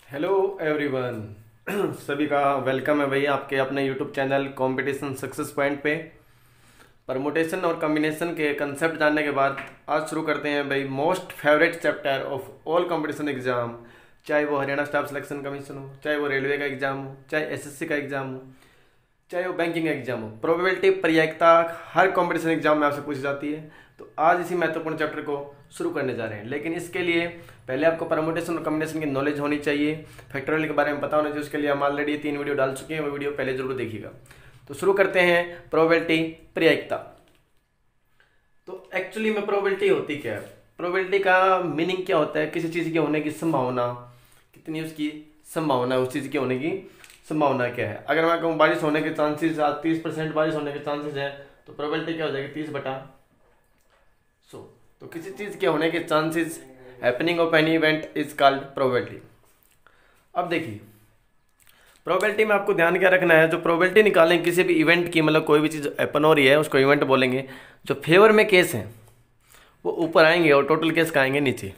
Hello everyone. सभी का welcome है भाई आपके अपने YouTube channel competition success point पे। परमुटेशन और कॉम्बिनेशन के कंसेप्ट जानने के बाद आज शुरू करते हैं भाई most favourite chapter of all competition exam. चाहे वो हरियाणा स्टाफ सिलेक्शन कमीशन हो, चाहे वो रेलवे का एग्जाम हो, चाहे एसएससी का एग्जाम हो, चाहे वो बैंकिंग एग्जाम हो, प्रोबेबिलिटी प्रायिकता हर कंपटीशन एग्जाम में आपसे पूछी जाती है। तो आज इसी महत्वपूर्ण चैप्टर को शुरू करने जा रहे हैं, लेकिन इसके लिए पहले आपको परमुटेशन और कॉम्बिनेशन की नॉलेज होनी चाहिए, फैक्टोरियल के बारे में पता होना चाहिए। उसके लिए हम ऑलरेडी 3 वीडियो डाल चुके हैं, वो वीडियो पहले जरूर देखिएगा। तो शुरू करते हैं प्रोबेबिलिटी प्रायिकता। तो एक्चुअली में प्रोबेबिलिटी होती क्या है? प्रोबेबिलिटी का मीनिंग क्या होता है? किसी चीज़ के होने की संभावना कितनी, उसकी संभावना, उस चीज़ के होने की संभावना क्या है। अगर मैं कहूँ बारिश होने के चांसेस 30% बारिश होने के चांसेस है, तो प्रोबेबिलिटी क्या हो जाएगी? 30/100। तो किसी चीज़ के होने के chances, happening of any event is called probability. अब देखिए, प्रोबेबिलिटी में आपको ध्यान क्या रखना है, जो प्रोबेबिलिटी निकालें किसी भी इवेंट की, मतलब कोई भी चीज़ हैपन हो रही है उसको इवेंट बोलेंगे। जो फेवर में केस हैं वो ऊपर आएंगे और टोटल केस का आएंगे नीचे।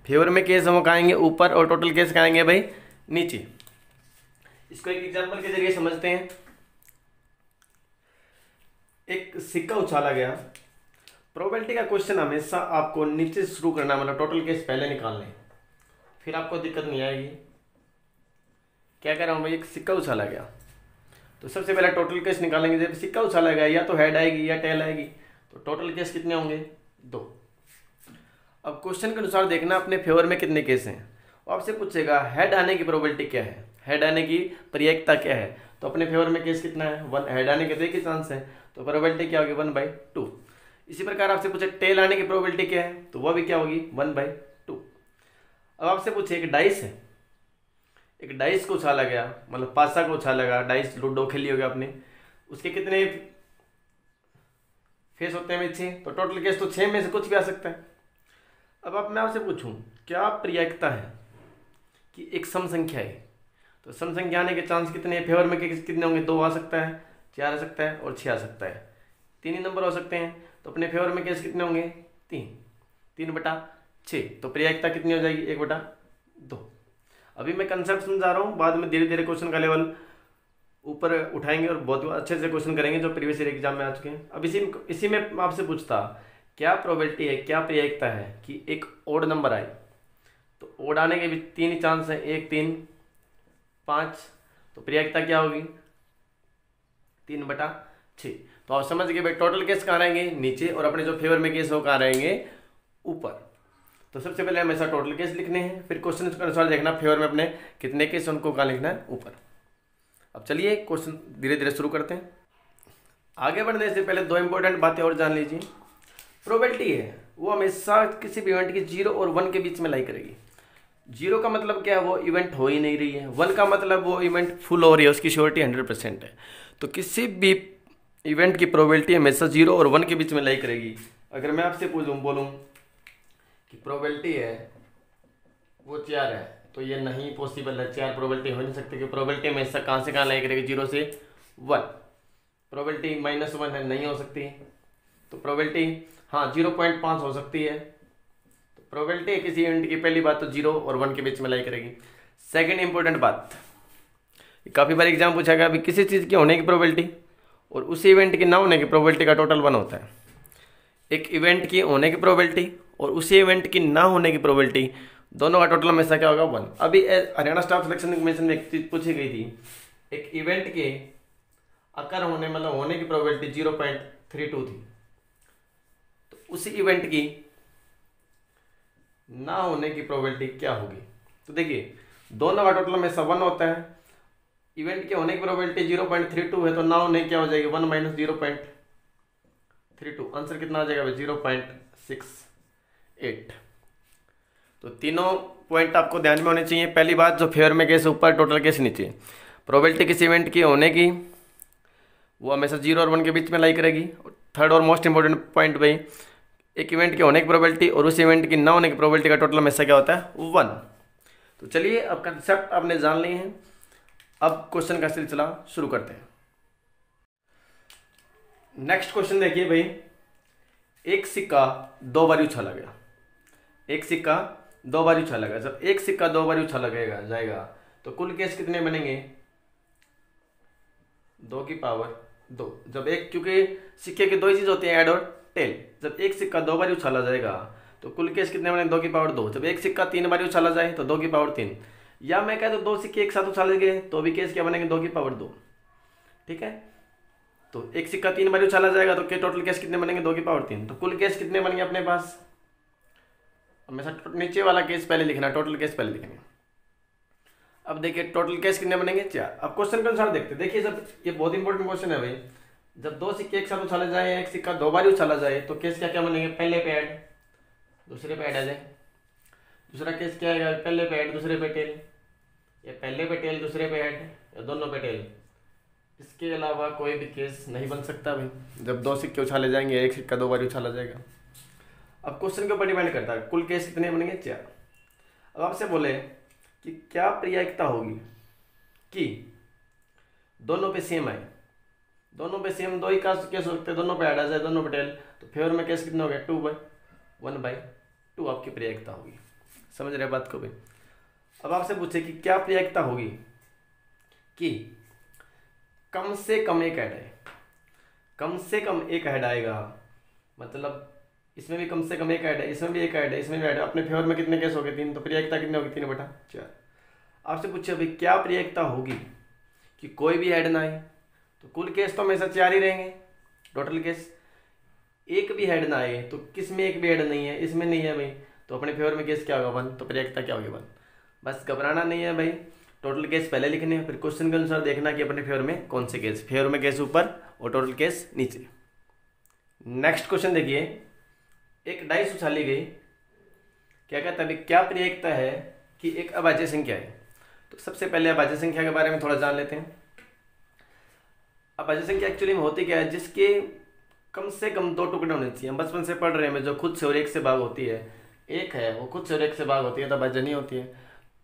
फेवर में केस हम आएंगे ऊपर और टोटल केस का आएंगे भाई नीचे। इसको एक एग्जांपल के जरिए समझते हैं। एक सिक्का उछाला गया। प्रोबेबिलिटी का क्वेश्चन हमेशा आपको नीचे से शुरू करना, मतलब टोटल केस पहले निकालने, फिर आपको दिक्कत नहीं आएगी। क्या कह रहा हूं भाई? एक सिक्का उछाला गया तो सबसे पहले टोटल केस निकालेंगे। जब सिक्का उछाला गया या तो हेड आएगी या टेल आएगी, तो टोटल केस कितने होंगे? 2। अब क्वेश्चन के अनुसार देखना अपने फेवर में कितने केस हैं। आपसे पूछेगा हेड आने की प्रोबेबिलिटी क्या है, हेड आने की प्रायिकता क्या है। तो अपने फेवर में केस कितना है? 1। हेड आने के 2 के चांस है, तो प्रोबेबिलिटी क्या होगी? 1/2। इसी प्रकार आपसे पूछे टेल आने की प्रोबेबिलिटी क्या है, तो वह भी क्या होगी? 1/2। अब आपसे पूछे एक डाइस है, एक डाइस को उछाला गया, मतलब पासा को उछाला गया, डाइस लूडो खेली होगी आपने, उसके कितने फेस होते हैं? 6। तो टोटल केस तो 6 में से कुछ भी आ सकता है। अब मैं आपसे पूछूं क्या प्रायिकता है कि एक सम संख्या है, तो सम संख्या आने के चांस कितने हैं? फेवर में कितने होंगे? 2 आ सकता है, 4 आ सकता है और 6 आ सकता है। 3 ही नंबर हो सकते हैं। तो अपने फेवर में केस कितने होंगे? 3। 3/6। तो प्रायिकता कितनी हो जाएगी? 1/2। अभी मैं कंसेप्ट समझा रहा हूँ, बाद में धीरे धीरे क्वेश्चन का लेवल ऊपर उठाएंगे और बहुत अच्छे से क्वेश्चन करेंगे जो प्रीवियस ईयर एग्जाम में आ चुके हैं। अब इसी में आपसे पूछता क्या प्रोबेबिलिटी है, क्या प्रायिकता है कि एक ओड नंबर आए। तो ओड आने के भी 3 ही चांस है, 1, 3, 5। तो प्रायिकता क्या होगी? 3/6। तो आप समझ गए भाई टोटल केस कहाँ रहेंगे? नीचे, और अपने जो फेवर में केस हो कहाँ रहेंगे? ऊपर। तो सबसे पहले हमेशा टोटल केस लिखने हैं, फिर क्वेश्चन के अनुसार देखना फेवर में अपने कितने केस उनको कहाँ लिखना है? ऊपर। अब चलिए क्वेश्चन धीरे धीरे शुरू करते हैं। आगे बढ़ने से पहले 2 इंपॉर्टेंट बातें और जान लीजिए। प्रोबेबिलिटी है वो हमेशा किसी भी इवेंट की 0 और 1 के बीच में लाई करेगी। 0 का मतलब क्या है? वो इवेंट हो ही नहीं रही है। 1 का मतलब वो इवेंट फुल हो रही है, उसकी श्योरिटी 100% है। तो किसी भी इवेंट की प्रोबेबिलिटी हमेशा 0 और 1 के बीच में लाई करेगी। अगर मैं आपसे बोलूं कि प्रोबेबिलिटी है वो 4 है, तो ये नहीं पॉसिबल है। 4 प्रोबेबिलिटी हो नहीं सकती, कि प्रोबेबिलिटी हमेशा कहाँ से कहाँ लाई करेगी? 0 से 1। प्रोबेबिलिटी -1 है, नहीं हो सकती। तो प्रोबेबिलिटी हाँ 0.5 हो सकती है। तो प्रोबेबिलिटी किसी इवेंट की पहली बात तो 0 और 1 के बीच में लाई करेगी। सेकंड इंपॉर्टेंट बात, काफ़ी बार एग्जाम पूछा गया अभी किसी चीज़ की होने की प्रोबेबिलिटी और उसी इवेंट की ना होने की प्रोबेबिलिटी का टोटल 1 होता है। एक इवेंट की होने की प्रोबेबिलिटी और उसी इवेंट की ना होने की प्रोबेबिलिटी, दोनों का टोटल हमेशा क्या होगा? 1। अभी हरियाणा स्टाफ सिलेक्शन कमीशन में एक चीज पूछी गई थी, एक इवेंट के अकर होने, मतलब होने की प्रोबेबिलिटी 0.32 थी, तो उसी इवेंट की ना होने की प्रोबेबिलिटी क्या होगी? तो देखिए दोनों का टोटल हमेशा 1 होता है। इवेंट के होने की प्रोबेबिलिटी 0.32 है, तो ना होने क्या हो जाएगी? 1 - 0.32। आंसर कितना आ जाएगा? 0.68। तो तीनों पॉइंट आपको ध्यान में होने चाहिए। पहली बात, जो फेवर में केस ऊपर, टोटल केस नीचे। प्रोबेबिलिटी किसी इवेंट की होने की वो हमेशा 0 और 1 के बीच में लाई करेगी। थर्ड और मोस्ट इंपॉर्टेंट पॉइंट भाई, एक इवेंट के होने की प्रोबेबिलिटी और उस इवेंट की ना होने की प्रोबेबिलिटी का टोटल हमेशा क्या होता है? 1। तो चलिए अब कंसेप्ट आपने जान लिए हैं, अब क्वेश्चन का सिलसिला शुरू करते हैं। नेक्स्ट क्वेश्चन देखिए भाई, एक सिक्का 2 बार उछाला गया। एक सिक्का दो बार उछाला, जब एक सिक्का दो बार उछाला जाएगा तो कुल केस कितने बनेंगे? 2 की पावर 2। जब एक, क्योंकि सिक्के की दो ही चीज होती है, हेड और टेल, जब एक सिक्का दो बार उछाला जाएगा तो कुल केस कितने बनेंगे? 2 की पावर 2। जब एक सिक्का 3 बार उछाला जाए तो 2 की पावर 3, या मैं कह तो दो सिक्के एक साथ उछाले गए तो भी केस क्या बनेंगे? 2 की पावर 2। ठीक है, तो एक सिक्का 3 बार उछाला जाएगा तो टोटल केस कितने बनेंगे? 2 की पावर 3। तो कुल केस कितने बनेंगे अपने पास? हमेशा नीचे वाला केस पहले लिखना, टोटल केस पहले लिखेंगे। अब देखिए टोटल केस कितने बनेंगे? 4। अब क्वेश्चन के अनुसार देखते, देखिए जब ये बहुत इंपॉर्टेंट क्वेश्चन है भाई, जब दो सिक्के एक साथ उछाले जाए, एक सिक्का दो बार उछाला जाए तो केस क्या क्या बनेंगे? पहले पे ऐड, दूसरे पे ऐड आ जाए। दूसरा केस क्या आएगा? पहले पे ऐड, दूसरे पे टेल, या पहले पे टेल दूसरे पे ऐड, या दोनों पे टेल। इसके अलावा कोई भी केस नहीं बन सकता भाई, जब दो सिक्के उछाले जाएंगे, एक सिक्का दो बार उछाला जाएगा। अब क्वेश्चन के ऊपर डिपेंड करता है, कुल केस कितने बनेंगे? 4। अब आपसे बोले कि क्या प्रायिकता होगी कि दोनों पे सेम आए, दोनों पे सेम दो ही का केस हो सकते हैं, दोनों पे ऐड आ जाए, दोनों पे टेल, तो फेवर में केस कितना हो गया? 2/1/2 आपकी प्रायिकता होगी। समझ रहे बात को भी? अब आपसे पूछे कि क्या प्रायिकता होगी कि कम से कम एक ऐड आए, कम से कम एक ऐड आएगा, मतलब इसमें भी कम से कम एक ऐड है, इसमें भी एक ऐड है, इसमें भी ऐड है, अपने फेवर में कितने केस हो गए? 3, तो प्रायिकता कितनी होगी? 3/4। आपसे पूछे भाई क्या प्रायिकता होगी कि कोई भी ऐड ना आए, तो कुल केस तो हमेशा 4 ही रहेंगे, टोटल केस। एक भी हेड ना आए तो किस में एक भी हेड नहीं है? इसमें नहीं है भाई, तो अपने फेवर में केस क्या होगा? 1। तो प्रायिकता क्या होगी? 1। बस घबराना नहीं है भाई, टोटल केस पहले लिखने हैं, फिर क्वेश्चन के अनुसार देखना कि अपने फेवर में कौन से केस, फेवर में केस ऊपर और टोटल केस नीचे। नेक्स्ट क्वेश्चन देखिए, एक डाइस उछाली गई, क्या कहता है? क्या प्रायिकता है कि एक अभाज्य संख्या है? तो सबसे पहले अभाज्य संख्या के बारे में थोड़ा जान लेते हैं। अभाज्य संख्या एक्चुअली में होती क्या है? जिसके कम से कम 2 टुकड़े होने चाहिए। हम बचपन से पढ़ रहे हैं, जो खुद से और एक से भाग होती है, एक है वो खुद से और एक से भाग होती है, तो अभाज्य नहीं होती है।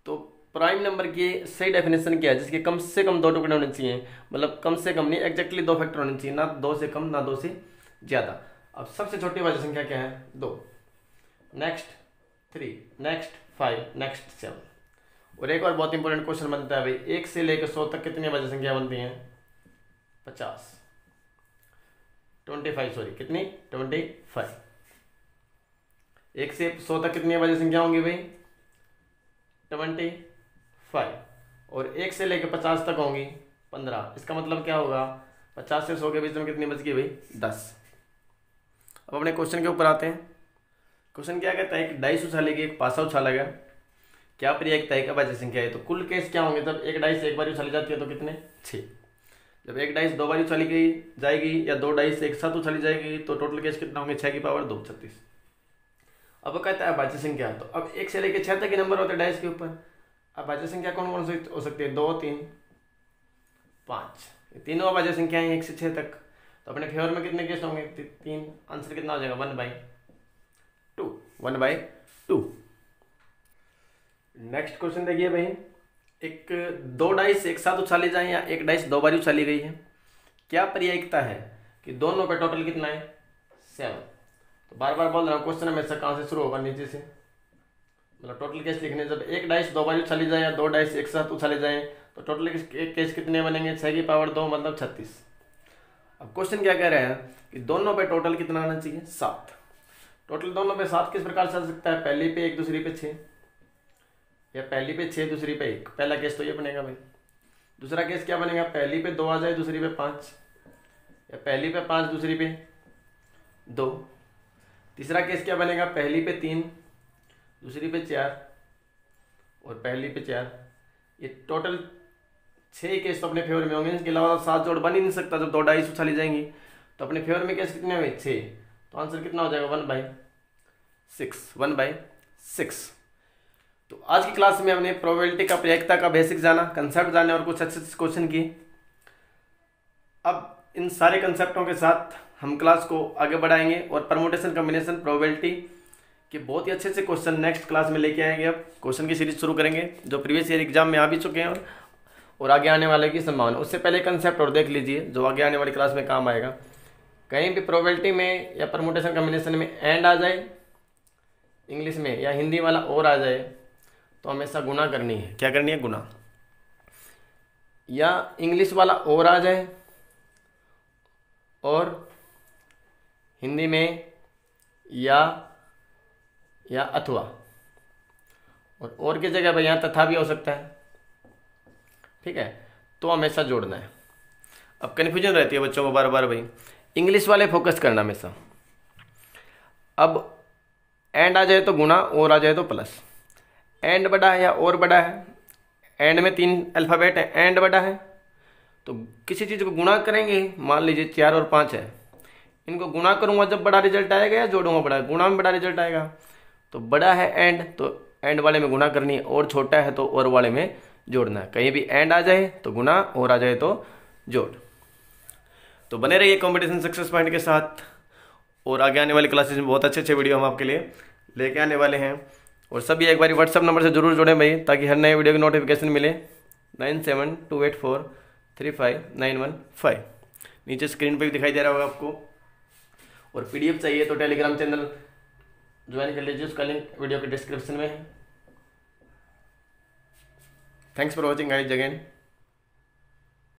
तो प्राइम नंबर की सही डेफिनेशन क्या है? जिसके कम से कम 2 टुकड़े होने चाहिए, मतलब कम से कम नहीं, एग्जैक्टली 2 फैक्टर होने चाहिए, ना 2 से कम ना 2 से ज्यादा। अब सबसे छोटी अभाज्य संख्या क्या है? 2, नेक्स्ट 3, नेक्स्ट 5, नेक्स्ट 7। और एक और बहुत इंपॉर्टेंट क्वेश्चन बनता है भाई, 1 से लेकर 100 तक कितनी अभाज्य संख्या बनती हैं? 25 सॉरी, कितनी? 25। 1 से 100 तक कितनी अभाज्य संख्या होंगी भाई? 25। और 1 से लेकर 50 तक होंगी 15। इसका मतलब क्या होगा? 50 से 100 के बीच में कितनी बच गई भाई? 10। अब अपने क्वेश्चन के ऊपर आते हैं। क्वेश्चन क्या कहता है? एक डाइस उछाली गई, एक पासा उछाला गया, क्या प्रायिकता है? एक अभाज्य संख्या है, तो कुल केस क्या होंगे? जब एक डाइस एक बार उछाली जाती है तो कितने? 6। जब एक डाइस 2 बार उछाली गई जाएगी, या 2 डाइस एक साथ उछाली जाएगी, तो टोटल केस कितना होंगे? 6 की पावर 2, 36। अब वो कहता है अभाज्य संख्या, तो अब 1 से लेकर 6 तक के नंबर होते हैं डाइस के ऊपर। अभाज्य संख्या कौन कौन सी हो सकती है? 2, 3, 5। ये तीनों अभाज्य संख्याएं 1 से 6 तक, तो अपने फेवर में कितने केस होंगे? 3। आंसर कितना हो जाएगा? 1/2, 1/2। नेक्स्ट क्वेश्चन देखिए भाई, एक 2 डाइस एक साथ उछाली जाए, या एक डाइस 2 बार उछाली गई है, क्या प्रायिकता है कि दोनों पे टोटल कितना है? 7। तो बार बार बोल रहा हूँ, क्वेश्चन हमेशा कहाँ से शुरू होगा? नीचे से, मतलब टोटल केस लिखने। जब एक डाइस 2 बार उछाली जाए या 2 डाइस एक साथ उछाले जाए तो टोटल केस कितने बनेंगे? 6 की पावर 2, मतलब 36। अब क्वेश्चन क्या कह रहे हैं कि दोनों पे टोटल कितना आना चाहिए? 7। टोटल दोनों पे 7 किस प्रकार से आ सकता है? पहली पे 1, दूसरी पे 6, या पहली पे 6, दूसरी पे 1। पहला केस तो ये बनेगा भाई। दूसरा केस क्या बनेगा? पहली पे 2 आ जाए, दूसरी पे 5, या पहली पे 5, दूसरी पे 2। तीसरा केस क्या बनेगा? पहली पे 3, दूसरी पे 4, और पहली पे 4। ये टोटल 6 केस तो अपने फेवर में होंगे, इसके अलावा 7 जोड़ बन ही नहीं सकता जब 2 डाइस उछाली जाएंगी। तो अपने फेवर में केस कितने हुए? 6। तो आंसर कितना हो जाएगा? 1/6, 1/6। तो आज की क्लास में हमने प्रोबेबिलिटी का प्रायिकता का बेसिक जाना, कंसेप्ट जाने और कुछ अच्छे क्वेश्चन किए। अब इन सारे कंसेप्टों के साथ हम क्लास को आगे बढ़ाएंगे और परमुटेशन, कॉम्बिनेशन, प्रोबेबिलिटी के बहुत ही अच्छे से क्वेश्चन नेक्स्ट क्लास में लेके आएंगे। अब क्वेश्चन की सीरीज शुरू करेंगे जो प्रीवियस ईयर एग्जाम में आ भी चुके हैं और आगे आने वाले की संभावना। उससे पहले कंसेप्ट और देख लीजिए जो आगे आने वाली क्लास में काम आएगा। कहीं भी प्रोबेबिलिटी में या परमुटेशन कॉम्बिनेशन में एंड आ जाए इंग्लिश में या हिंदी वाला और आ जाए तो हमेशा गुना करनी है। क्या करनी है? गुना। या इंग्लिश वाला और आ जाए और हिंदी में या अथवा, और की जगह भाई यहाँ तथा भी हो सकता है। ठीक है, तो हमेशा जोड़ना है। अब कन्फ्यूजन रहती है बच्चों को बार बार, भाई इंग्लिश वाले फोकस करना हमेशा। अब एंड आ जाए तो गुना, और आ जाए तो प्लस। एंड बड़ा है या और बड़ा है? एंड में 3 अल्फ़ाबेट है, एंड बड़ा है तो किसी चीज़ को गुणा करेंगे। मान लीजिए 4 और 5 है, इनको गुणा करूंगा जब बड़ा रिजल्ट आएगा, या जोड़ूंगा बड़ा, गुणा में बड़ा रिजल्ट आएगा। तो बड़ा है एंड, तो एंड वाले में गुणा करनी है, और छोटा है तो और वाले में जोड़ना है। कहीं भी एंड आ जाए तो गुणा, और आ जाए तो जोड़। तो बने रहिए कॉम्पिटिशन सक्सेस पॉइंट के साथ, और आगे आने वाली क्लासेस में बहुत अच्छे अच्छे वीडियो हम आपके लिए लेके आने वाले हैं। और सभी एक बार व्हाट्सअप नंबर से जरूर जुड़ें भाई, ताकि हर नए वीडियो की नोटिफिकेशन मिले। 9728435915 नीचे स्क्रीन पे भी दिखाई दे रहा होगा आपको। और पीडीएफ चाहिए तो टेलीग्राम चैनल ज्वाइन कर लीजिए, उसका लिंक वीडियो के डिस्क्रिप्शन में है। Thanks for watching guys again.